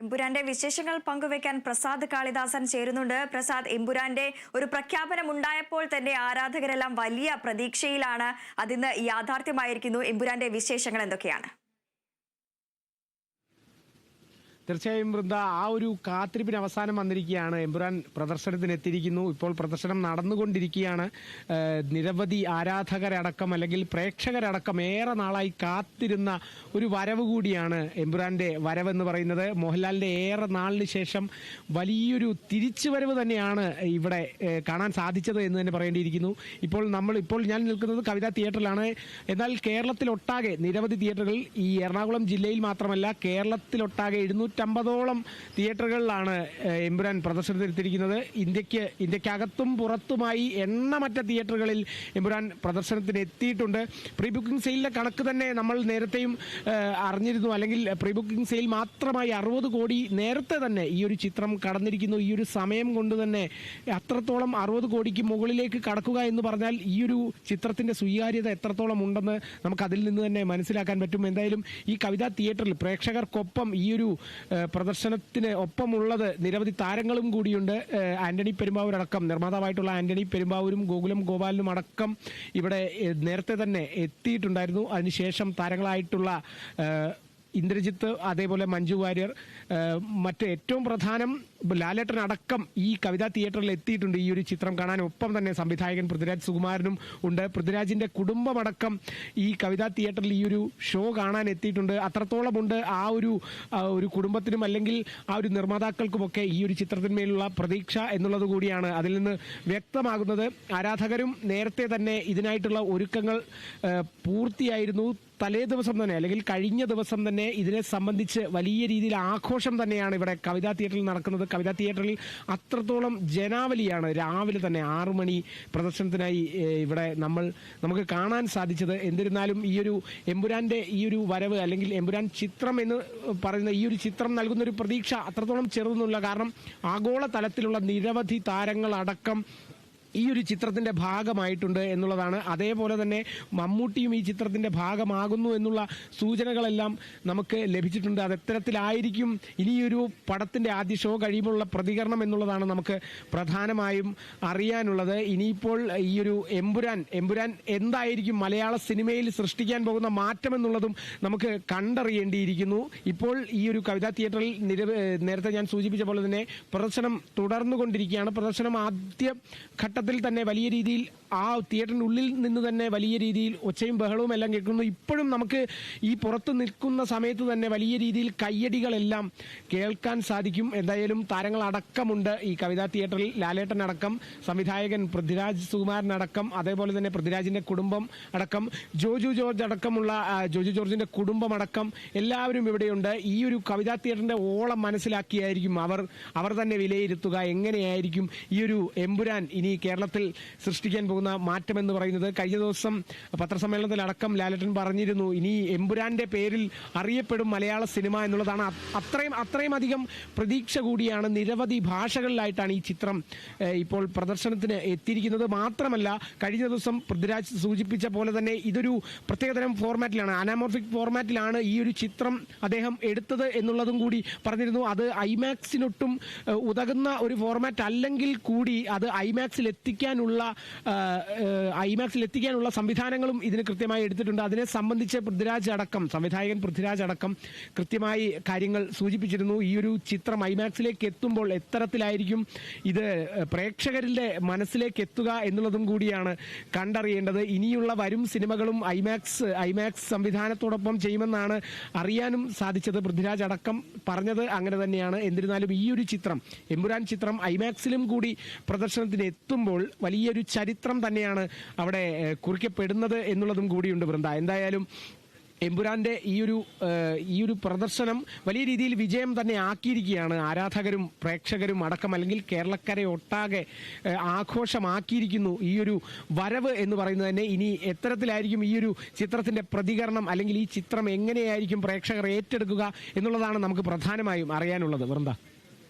എമ്പുരാന്റെ വിശേഷങ്ങൾ പങ്കുവെക്കാൻ പ്രസാദ് കാളിദാസൻ ചേരുന്നുണ്ട്. പ്രസാദ്, എമ്പുരാന്റെ ഒരു പ്രഖ്യാപനം ഉണ്ടായപ്പോൾ തന്നെ ആരാധകരെല്ലാം വലിയ പ്രതീക്ഷയിലാണ്. അതിന്ന് യാഥാർത്ഥ്യമായിരിക്കുന്നു. എമ്പുരാന്റെ വിശേഷങ്ങൾ എന്തൊക്കെയാണ്? തീർച്ചയായും വൃന്ദ, ആ ഒരു കാത്തിരിപ്പിന് അവസാനം വന്നിരിക്കുകയാണ്. എമ്പുരാൻ പ്രദർശനത്തിന് എത്തിയിരിക്കുന്നു. ഇപ്പോൾ പ്രദർശനം നടന്നുകൊണ്ടിരിക്കുകയാണ്. നിരവധി ആരാധകരടക്കം അല്ലെങ്കിൽ പ്രേക്ഷകരടക്കം ഏറെ നാളായി കാത്തിരുന്ന ഒരു വരവ് കൂടിയാണ് എമ്പുരാന്റെ വരവെന്ന് പറയുന്നത്. മോഹൻലാലിന്റെ ഏറെ നാളിന് ശേഷം വലിയൊരു തിരിച്ചുവരവ് തന്നെയാണ് ഇവിടെ കാണാൻ സാധിച്ചത് എന്ന് തന്നെ പറയേണ്ടിയിരിക്കുന്നു. ഇപ്പോൾ ഞാൻ നിൽക്കുന്നത് കവിതാ തിയേറ്ററിലാണ്. എന്നാൽ കേരളത്തിലൊട്ടാകെ നിരവധി തിയേറ്ററുകൾ, ഈ എറണാകുളം ജില്ലയിൽ മാത്രമല്ല കേരളത്തിലൊട്ടാകെ 250ഓളം തിയേറ്ററുകളിലാണ് എമ്പുരാൻ പ്രദർശനത്തിനെത്തിയിരിക്കുന്നത്. ഇന്ത്യക്കകത്തും പുറത്തുമായി എണ്ണമറ്റ തിയേറ്ററുകളിൽ എമ്പുരാൻ പ്രദർശനത്തിന് എത്തിയിട്ടുണ്ട്. പ്രീ ബുക്കിംഗ് സെയിലിന്റെ കണക്ക് തന്നെ നമ്മൾ നേരത്തെയും അറിഞ്ഞിരുന്നു. അല്ലെങ്കിൽ പ്രീ ബുക്കിംഗ് സെയിൽ മാത്രമായി 60 കോടി നേരത്തെ തന്നെ ഈ ഒരു ചിത്രം കടന്നിരിക്കുന്നു. ഈ ഒരു സമയം കൊണ്ട് തന്നെ അത്രത്തോളം 60 കോടിക്ക് മുകളിലേക്ക് കടക്കുക എന്ന് പറഞ്ഞാൽ ഈ ഒരു ചിത്രത്തിന്റെ സ്വീകാര്യത എത്രത്തോളം ഉണ്ടെന്ന് നമുക്ക് അതിൽ നിന്ന് തന്നെ മനസ്സിലാക്കാൻ പറ്റും. എന്തായാലും ഈ കവിതാ തിയേറ്ററിൽ പ്രേക്ഷകർക്കൊപ്പം ഈ ഒരു പ്രദർശനത്തിന് ഒപ്പമുള്ളത് നിരവധി താരങ്ങളും കൂടിയുണ്ട്. ആന്റണി പെരുമ്പാവൂരടക്കം, നിർമ്മാതാവായിട്ടുള്ള ആന്റണി പെരുമ്പാവൂരും ഗോകുലം ഗോപാലനും അടക്കം ഇവിടെ നേരത്തെ തന്നെ എത്തിയിട്ടുണ്ടായിരുന്നു. അതിനുശേഷം താരങ്ങളായിട്ടുള്ള ഇന്ദ്രജിത്ത്, അതേപോലെ മഞ്ജു വാര്യർ, മറ്റ് ഏറ്റവും പ്രധാനം ലാലേട്ടൻ അടക്കം ഈ കവിതാ തിയേറ്ററിൽ എത്തിയിട്ടുണ്ട് ഈ ഒരു ചിത്രം കാണാൻ. ഒപ്പം തന്നെ സംവിധായകൻ പൃഥ്വിരാജ് സുകുമാരനും ഉണ്ട്. പൃഥ്വിരാജിന്റെ കുടുംബമടക്കം ഈ കവിതാ തിയേറ്ററിൽ ഈ ഒരു ഷോ കാണാൻ എത്തിയിട്ടുണ്ട്. അത്രത്തോളം ഉണ്ട് ആ ഒരു കുടുംബത്തിനും അല്ലെങ്കിൽ ആ ഒരു നിർമ്മാതാക്കൾക്കുമൊക്കെ ഈ ഒരു ചിത്രത്തിന്മേലുള്ള പ്രതീക്ഷ എന്നുള്ളത് കൂടിയാണ് അതിൽ നിന്ന് വ്യക്തമാകുന്നത്. ആരാധകരും നേരത്തെ തന്നെ ഇതിനായിട്ടുള്ള ഒരുക്കങ്ങൾ പൂർത്തിയായിരുന്നു. തലേ ദിവസം തന്നെ അല്ലെങ്കിൽ കഴിഞ്ഞ ദിവസം തന്നെ ഇതിനെ സംബന്ധിച്ച് വലിയ രീതിയിൽ ആഘോഷം തന്നെയാണ് ഇവിടെ കവിതാ തിയേറ്ററിൽ നടക്കുന്നത്. കവിതാ തിയേറ്ററിൽ അത്രത്തോളം ജനാവലിയാണ് രാവിലെ തന്നെ 6 മണി പ്രദർശനത്തിനായി ഇവിടെ നമുക്ക് കാണാൻ സാധിച്ചത്. എന്നിരുന്നാലും ഈ ഒരു എമ്പുരാന്റെ ഈ ഒരു വരവ് അല്ലെങ്കിൽ എമ്പുരാൻ ചിത്രം എന്ന് പറയുന്ന ഈ ഒരു ചിത്രം നൽകുന്ന ഒരു പ്രതീക്ഷ അത്രത്തോളം ചെറുതൊന്നുമില്ല. കാരണം ആഗോള തലത്തിലുള്ള നിരവധി താരങ്ങളടക്കം ഈ ഒരു ചിത്രത്തിന്റെ ഭാഗമായിട്ടുണ്ട് എന്നുള്ളതാണ്. അതേപോലെ തന്നെ മമ്മൂട്ടിയും ഈ ചിത്രത്തിന്റെ ഭാഗമാകുന്നു എന്നുള്ള സൂചനകളെല്ലാം നമുക്ക് ലഭിച്ചിട്ടുണ്ട്. അത് എത്തരത്തിലായിരിക്കും ഇനിയൊരു പടത്തിന്റെ ആദ്യ ഷോ കഴിയുമ്പോഴുള്ള പ്രതികരണം എന്നുള്ളതാണ് നമുക്ക് പ്രധാനമായും അറിയാനുള്ളത്. ഇനിയിപ്പോൾ ഈ ഒരു എമ്പുരാൻ എന്തായിരിക്കും മലയാള സിനിമയിൽ സൃഷ്ടിക്കാൻ പോകുന്ന മാറ്റം എന്നുള്ളതും നമുക്ക് കണ്ടറിയേണ്ടിയിരിക്കുന്നു. ഇപ്പോൾ ഈ ഒരു കവിതാ തിയേറ്ററിൽ നേരത്തെ ഞാൻ സൂചിപ്പിച്ച പോലെ തന്നെ പ്രദർശനം തുടർന്നുകൊണ്ടിരിക്കുകയാണ്. പ്രദർശനം ആദ്യ ഘട്ടത്തിൽ തന്നെ വലിയ രീതിയിൽ ആ തിയേറ്ററിനുള്ളിൽ നിന്ന് തന്നെ വലിയ രീതിയിൽ ഒച്ചയും ബഹളവും എല്ലാം കേൾക്കുന്നു. ഇപ്പോഴും നമുക്ക് ഈ പുറത്ത് നിൽക്കുന്ന സമയത്ത് തന്നെ വലിയ രീതിയിൽ കയ്യടികളെല്ലാം കേൾക്കാൻ സാധിക്കും. എന്തായാലും താരങ്ങളടക്കമുണ്ട് ഈ കവിതാ തിയേറ്ററിൽ. ലാലേട്ടനടക്കം, സംവിധായകൻ പൃഥ്വിരാജ് സുകുമാരനടക്കം, അതേപോലെ തന്നെ പൃഥ്വിരാജിന്റെ കുടുംബം അടക്കം, ജോജു ജോർജിന്റെ കുടുംബമടക്കം എല്ലാവരും ഇവിടെയുണ്ട്. ഈ ഒരു കവിതാ തിയേറ്ററിന്റെ ഓളം മനസ്സിലാക്കിയായിരിക്കും അവർ തന്നെ വിലയിരുത്തുക എങ്ങനെയായിരിക്കും ഈ ഒരു എമ്പുരാൻ ഇനി കേരളത്തിൽ സൃഷ്ടിക്കാൻ പോകുന്ന മാറ്റം എന്ന് പറയുന്നത്. കഴിഞ്ഞ ദിവസം പത്രസമ്മേളനത്തിലടക്കം ലാലേട്ടൻ പറഞ്ഞിരുന്നു, ഇനി എമ്പുരാന്റെ പേരിൽ അറിയപ്പെടും മലയാള സിനിമ എന്നുള്ളതാണ്. അത്രയും അധികം പ്രതീക്ഷ കൂടിയാണ്. നിരവധി ഭാഷകളിലായിട്ടാണ് ഈ ചിത്രം ഇപ്പോൾ പ്രദർശനത്തിന് എത്തിയിരിക്കുന്നത്. മാത്രമല്ല കഴിഞ്ഞ ദിവസം പൃഥ്വിരാജ് സൂചിപ്പിച്ച പോലെ തന്നെ ഇതൊരു പ്രത്യേകതരം ഫോർമാറ്റിലാണ്, അനാമോർഫിക് ഫോർമാറ്റിലാണ് ഈ ഒരു ചിത്രം അദ്ദേഹം എടുത്തത് എന്നുള്ളതും കൂടി പറഞ്ഞിരുന്നു. അത് ഐമാക്സിനൊട്ടും ഉതകുന്ന ഒരു ഫോർമാറ്റ് അല്ലെങ്കിൽ കൂടി അത് ഐമാക്സിൽ എത്തിക്കാനുള്ള സംവിധാനങ്ങളും ഇതിന് കൃത്യമായി എടുത്തിട്ടുണ്ട്. അതിനെ സംബന്ധിച്ച് സംവിധായകൻ പൃഥ്വിരാജ് അടക്കം കൃത്യമായി കാര്യങ്ങൾ സൂചിപ്പിച്ചിരുന്നു. ഈ ഒരു ചിത്രം ഐമാക്സിലേക്ക് എത്തുമ്പോൾ എത്തരത്തിലായിരിക്കും ഇത് പ്രേക്ഷകരിന്റെ മനസ്സിലേക്ക് എത്തുക എന്നുള്ളതും കൂടിയാണ് കണ്ടറിയേണ്ടത്. ഇനിയുള്ള വരും സിനിമകളും ഐമാക്സ് സംവിധാനത്തോടൊപ്പം ചെയ്യുമെന്നാണ് അറിയാനും സാധിച്ചത്. പൃഥ്വിരാജ് അടക്കം പറഞ്ഞത് അങ്ങനെ തന്നെയാണ്. എന്നിരുന്നാലും ഈ ഒരു ചിത്രം, എമ്പുരാൻ ചിത്രം ഐമാക്സിലും കൂടി പ്രദർശനത്തിന് എത്തുമ്പോൾ വലിയൊരു ചരിത്രം തന്നെയാണ് അവിടെ കുറിക്കപ്പെടുന്നത് എന്നുള്ളതും കൂടിയുണ്ട് വൃന്ദ. എന്തായാലും എമ്പുരാന്റെ ഈ ഒരു പ്രദർശനം വലിയ രീതിയിൽ വിജയം തന്നെ ആക്കിയിരിക്കുകയാണ്. ആരാധകരും പ്രേക്ഷകരും അടക്കം അല്ലെങ്കിൽ കേരളക്കരെ ഒട്ടാകെ ആഘോഷമാക്കിയിരിക്കുന്നു ഈ ഒരു വരവ് എന്ന് പറയുന്നത് തന്നെ. ഇനി എത്തരത്തിലായിരിക്കും ഈ ഒരു ചിത്രത്തിന്റെ പ്രതികരണം അല്ലെങ്കിൽ ഈ ചിത്രം എങ്ങനെയായിരിക്കും പ്രേക്ഷകർ ഏറ്റെടുക്കുക എന്നുള്ളതാണ് നമുക്ക് പ്രധാനമായും അറിയാനുള്ളത് വൃന്ദ.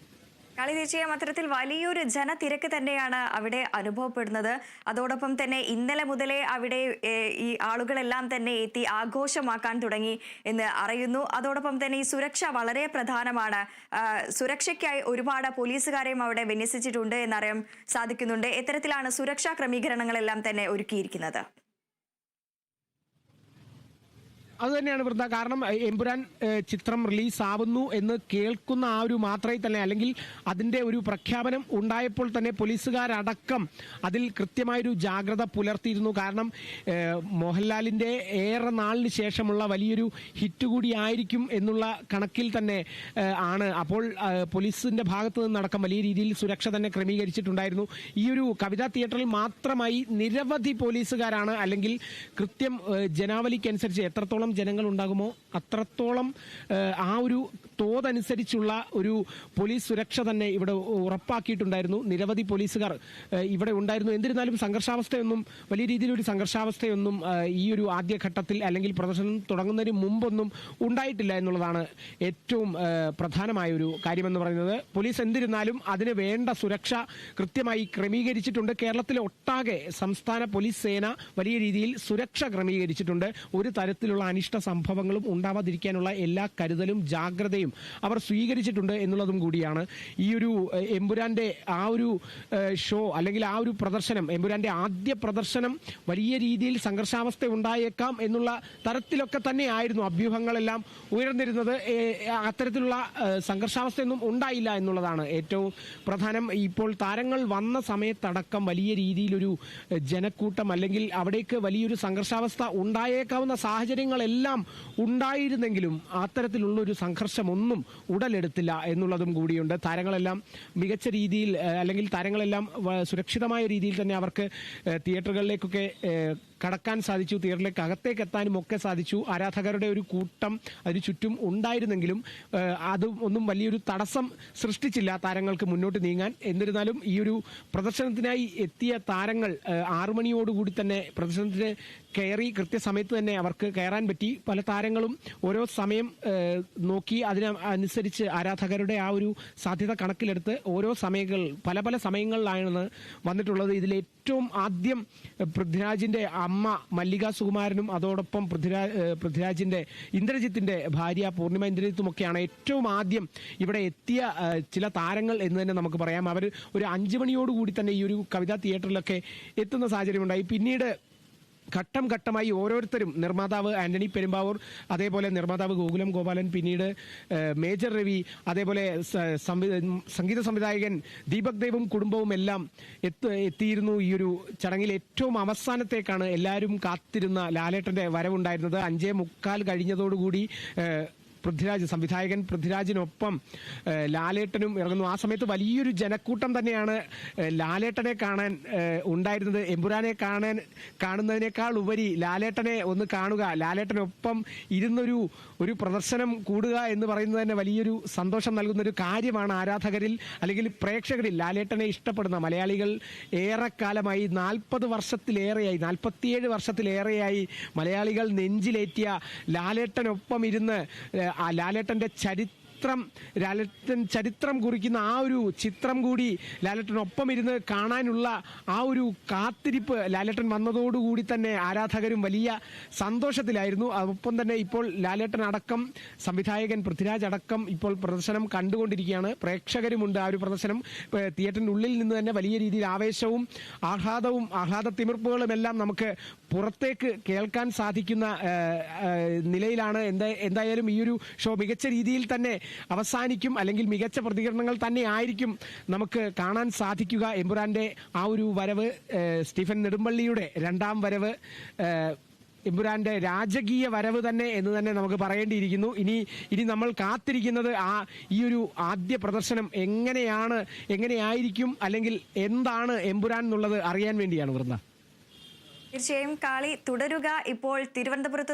കളി തീർച്ചയായും അത്തരത്തിൽ വലിയൊരു ജനത്തിരക്ക് തന്നെയാണ് അവിടെ അനുഭവപ്പെടുന്നത്. അതോടൊപ്പം തന്നെ ഇന്നലെ മുതലേ അവിടെ ഈ ആളുകളെല്ലാം തന്നെ എത്തി ആഘോഷമാക്കാൻ തുടങ്ങി എന്ന് അറിയുന്നു. അതോടൊപ്പം തന്നെ ഈ സുരക്ഷ വളരെ പ്രധാനമാണ്. സുരക്ഷയ്ക്കായി ഒരുപാട് പോലീസുകാരെയും അവിടെ വിന്യസിച്ചിട്ടുണ്ട് എന്നറിയാൻ സാധിക്കുന്നുണ്ട്. എത്തരത്തിലാണ് സുരക്ഷാ ക്രമീകരണങ്ങളെല്ലാം തന്നെ ഒരുക്കിയിരിക്കുന്നത്? അതുതന്നെയാണ് വൃന്ദ. കാരണം എമ്പുരാൻ ചിത്രം റിലീസ് ആവുന്നു എന്ന് കേൾക്കുന്ന ആ ഒരു മാത്രമേ തന്നെ, അല്ലെങ്കിൽ അതിൻ്റെ ഒരു പ്രഖ്യാപനം ഉണ്ടായപ്പോൾ തന്നെ പോലീസുകാരടക്കം അതിൽ കൃത്യമായൊരു ജാഗ്രത പുലർത്തിയിരുന്നു. കാരണം മോഹൻലാലിൻ്റെ ഏറെ നാളിന് ശേഷമുള്ള വലിയൊരു ഹിറ്റ് കൂടി ആയിരിക്കും എന്നുള്ള കണക്കിൽ തന്നെ ആണ്. അപ്പോൾ പോലീസിൻ്റെ ഭാഗത്ത് നിന്നടക്കം വലിയ രീതിയിൽ സുരക്ഷ തന്നെ ക്രമീകരിച്ചിട്ടുണ്ടായിരുന്നു. ഈ ഒരു കവിതാ തിയേറ്ററിൽ മാത്രമായി നിരവധി പോലീസുകാരാണ്, അല്ലെങ്കിൽ കൃത്യം ജനാവലിക്കനുസരിച്ച് എത്രത്തോളം ജനങ്ങൾ ഉണ്ടാകുമോ അത്രത്തോളം ആ ഒരു തോതനുസരിച്ചുള്ള ഒരു പോലീസ് സുരക്ഷ തന്നെ ഇവിടെ ഉറപ്പാക്കിയിട്ടുണ്ടായിരുന്നു. നിരവധി പോലീസുകാർ ഇവിടെ ഉണ്ടായിരുന്നു. എന്നിരുന്നാലും സംഘർഷാവസ്ഥയൊന്നും, വലിയ രീതിയിലൊരു സംഘർഷാവസ്ഥയൊന്നും ഈ ഒരു ആദ്യഘട്ടത്തിൽ അല്ലെങ്കിൽ പ്രദർശനം തുടങ്ങുന്നതിന് മുമ്പൊന്നും ഉണ്ടായിട്ടില്ല എന്നുള്ളതാണ് ഏറ്റവും പ്രധാനമായ ഒരു കാര്യമെന്ന് പറയുന്നത്. പോലീസ് എന്നിരുന്നാലും അതിന് വേണ്ട സുരക്ഷ കൃത്യമായി ക്രമീകരിച്ചിട്ടുണ്ട്. കേരളത്തിലെ ഒട്ടാകെ സംസ്ഥാന പോലീസ് സേന വലിയ രീതിയിൽ സുരക്ഷ ക്രമീകരിച്ചിട്ടുണ്ട്. ഒരു തരത്തിലുള്ള അനിഷ്ട സംഭവങ്ങളും ഉണ്ടാവാതിരിക്കാനുള്ള എല്ലാ കരുതലും ജാഗ്രതയും അവർ സ്വീകരിച്ചിട്ടുണ്ട് എന്നുള്ളതും കൂടിയാണ്. ഈ ഒരു എമ്പുരാന്റെ ആ ഒരു ഷോ, അല്ലെങ്കിൽ ആ ഒരു പ്രദർശനം, എമ്പുരാന്റെ ആദ്യ പ്രദർശനം വലിയ രീതിയിൽ സംഘർഷാവസ്ഥ ഉണ്ടായേക്കാം എന്നുള്ള തരത്തിലൊക്കെ തന്നെയായിരുന്നു അഭ്യൂഹങ്ങളെല്ലാം ഉയർന്നിരുന്നത്. അത്തരത്തിലുള്ള സംഘർഷാവസ്ഥയൊന്നും ഉണ്ടായില്ല എന്നുള്ളതാണ് ഏറ്റവും പ്രധാനം. ഇപ്പോൾ താരങ്ങൾ വന്ന സമയത്തടക്കം വലിയ രീതിയിലൊരു ജനക്കൂട്ടം, അല്ലെങ്കിൽ അവിടേക്ക് വലിയൊരു സംഘർഷാവസ്ഥ ഉണ്ടായേക്കാവുന്ന സാഹചര്യങ്ങളെല്ലാം ഉണ്ടായിരുന്നെങ്കിലും അത്തരത്തിലുള്ള ഒരു സംഘർഷമൊന്നും ഉടലെടുത്തില്ല എന്നുള്ളതും കൂടിയുണ്ട്. താരങ്ങളെല്ലാം മികച്ച രീതിയിൽ, അല്ലെങ്കിൽ താരങ്ങളെല്ലാം സുരക്ഷിതമായ രീതിയിൽ തന്നെ അവർക്ക് തിയേറ്ററുകളിലേക്കൊക്കെ കടക്കാൻ സാധിച്ചു. തിയേറ്ററിലേക്ക് അകത്തേക്ക് എത്താനും ഒക്കെ സാധിച്ചു. ആരാധകരുടെ ഒരു കൂട്ടം അതിന് ചുറ്റും ഉണ്ടായിരുന്നെങ്കിലും അത് ഒന്നും വലിയൊരു തടസ്സം സൃഷ്ടിച്ചില്ല താരങ്ങൾക്ക് മുന്നോട്ട് നീങ്ങാൻ. എന്നിരുന്നാലും ഈ ഒരു പ്രദർശനത്തിനായി എത്തിയ താരങ്ങൾ 6 മണിയോടുകൂടി തന്നെ പ്രദർശനത്തിന് കയറി. കൃത്യസമയത്ത് തന്നെ അവർക്ക് കയറാൻ പറ്റി. പല താരങ്ങളും ഓരോ സമയം നോക്കി അതിനനുസരിച്ച് ആരാധകരുടെ ആ ഒരു സാധ്യത കണക്കിലെടുത്ത് ഓരോ സമയങ്ങൾ പല പല സമയങ്ങളിലാണ് വന്നിട്ടുള്ളത്. ഇതിലേറ്റവും ആദ്യം പൃഥ്വിരാജിന്റെ അമ്മ മല്ലിക സുകുമാരനും അതോടൊപ്പം പൃഥ്വിരാജിന്റെ ഇന്ദ്രജിത്തിന്റെ ഭാര്യ പൂർണിമ ഇന്ദ്രജിത്തുമൊക്കെയാണ് ഏറ്റവും ആദ്യം ഇവിടെ എത്തിയ ചില താരങ്ങൾ എന്ന് തന്നെ നമുക്ക് പറയാം. അവർ ഒരു 5 മണിയോടുകൂടി തന്നെ ഈ ഒരു കവിതാ തിയേറ്ററിലൊക്കെ എത്തുന്ന സാഹചര്യമുണ്ടായി. പിന്നീട് ഘട്ടം ഘട്ടമായി ഓരോരുത്തരും, നിർമ്മാതാവ് ആന്റണി പെരുമ്പാവൂർ, അതേപോലെ നിർമ്മാതാവ് ഗോകുലം ഗോപാലൻ, പിന്നീട് മേജർ രവി, അതേപോലെ സംഗീത സംവിധായകൻ ദീപക് ദേവും കുടുംബവും എല്ലാം എത്തിയിരുന്നു. ഈ ഒരു ചടങ്ങിൽ ഏറ്റവും അവസാനത്തേക്കാണ് എല്ലാവരും കാത്തിരുന്ന ലാലേട്ടന്റെ വരവുണ്ടായിരുന്നത്. 5:45 കഴിഞ്ഞതോടുകൂടി സംവിധായകൻ പൃഥ്വിരാജിനൊപ്പം ലാലേട്ടനും ഇറങ്ങുന്നു. ആ സമയത്ത് വലിയൊരു ജനക്കൂട്ടം തന്നെയാണ് ലാലേട്ടനെ കാണാൻ ഉണ്ടായിരുന്നത്. എമ്പുരാനെ കാണുന്നതിനേക്കാൾ ഉപരി ലാലേട്ടനെ ഒന്ന് കാണുക, ലാലേട്ടനൊപ്പം ഇരുന്നൊരു പ്രദർശനം കൂടുക എന്ന് പറയുന്നത് തന്നെ വലിയൊരു സന്തോഷം നൽകുന്നൊരു കാര്യമാണ് ആരാധകരിൽ, അല്ലെങ്കിൽ പ്രേക്ഷകരിൽ. ലാലേട്ടനെ ഇഷ്ടപ്പെടുന്ന മലയാളികൾ ഏറെക്കാലമായി 47 വർഷത്തിലേറെയായി മലയാളികൾ നെഞ്ചിലേറ്റിയ ലാലേട്ടനൊപ്പം ഇരുന്ന് ലാലേട്ടന്റെ ചരിത്രം കുറിക്കുന്ന ആ ഒരു ചിത്രം കൂടി ലാലേട്ടനൊപ്പം ഇരുന്ന് കാണാനുള്ള ആ ഒരു കാത്തിരിപ്പ് ലാലേട്ടൻ വന്നതോടുകൂടി തന്നെ ആരാധകരും വലിയ സന്തോഷത്തിലായിരുന്നു. ഒപ്പം തന്നെ ഇപ്പോൾ ലാലേട്ടൻ അടക്കം, സംവിധായകൻ പൃഥ്വിരാജ് അടക്കം ഇപ്പോൾ പ്രദർശനം കണ്ടുകൊണ്ടിരിക്കുകയാണ്. പ്രേക്ഷകരുമുണ്ട്. ആ ഒരു പ്രദർശനം തിയേറ്ററിൻ്റെ ഉള്ളിൽ നിന്ന് തന്നെ വലിയ രീതിയിൽ ആവേശവും ആഹ്ലാദത്തിമിർപ്പുകളും എല്ലാം നമുക്ക് പുറത്തേക്ക് കേൾക്കാൻ സാധിക്കുന്ന നിലയിലാണ്. എന്തായാലും ഈ ഒരു ഷോ മികച്ച രീതിയിൽ തന്നെ അവസാനിക്കും, അല്ലെങ്കിൽ മികച്ച പ്രതികരണങ്ങൾ തന്നെ ആയിരിക്കും നമുക്ക് കാണാൻ സാധിക്കുക. എമ്പുരാന്റെ ആ ഒരു വരവ്, സ്റ്റീഫൻ നെടുമ്പള്ളിയുടെ 2ാം വരവ്, എമ്പുരാന്റെ രാജകീയ വരവ് തന്നെ എന്ന് തന്നെ നമുക്ക് പറയേണ്ടിയിരിക്കുന്നു. ഇനി നമ്മൾ കാത്തിരിക്കുന്നത് ഈ ഒരു ആദ്യ പ്രദർശനം എങ്ങനെയായിരിക്കും, അല്ലെങ്കിൽ എന്താണ് എമ്പുരാൻ എന്നുള്ളത് അറിയാൻ വേണ്ടിയാണ്. വൃന്ദ, തീർച്ചയായും കളി തുടരുക. ഇപ്പോൾ തിരുവനന്തപുരത്ത്